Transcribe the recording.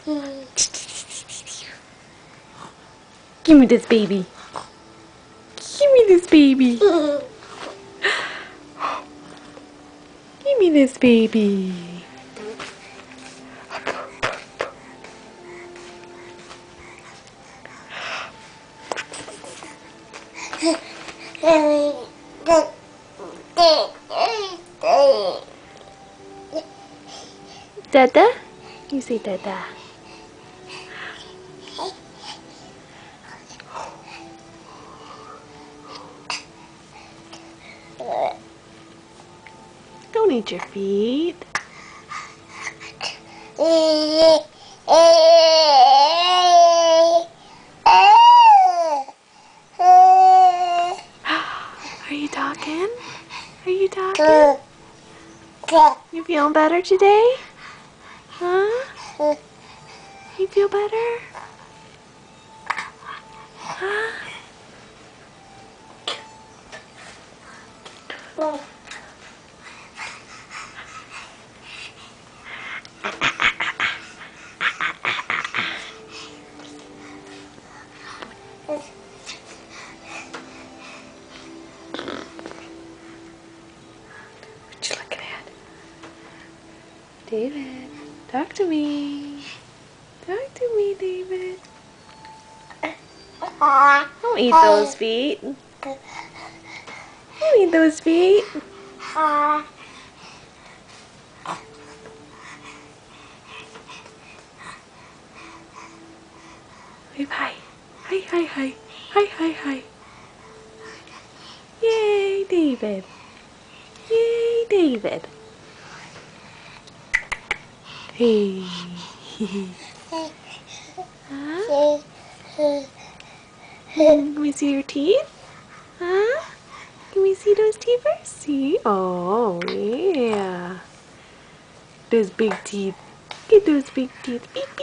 Give me this baby. Give me this baby. Give me this baby. Dada? You say Dada. Don't eat your feet. Are you talking? Are you talking? You feeling better today? Huh? You feel better? Huh? What you looking at? David, talk to me. Talk to me, David. Don't eat those feet. Don't eat those feet. Wave hi. Hi, hi, hi. Hi, hi, hi. Yay, David. Yay, David. Hey. Huh? Can we see your teeth? Huh? Can we see those teeth first? See? Oh, yeah. Those big teeth. Get those big teeth. Beep.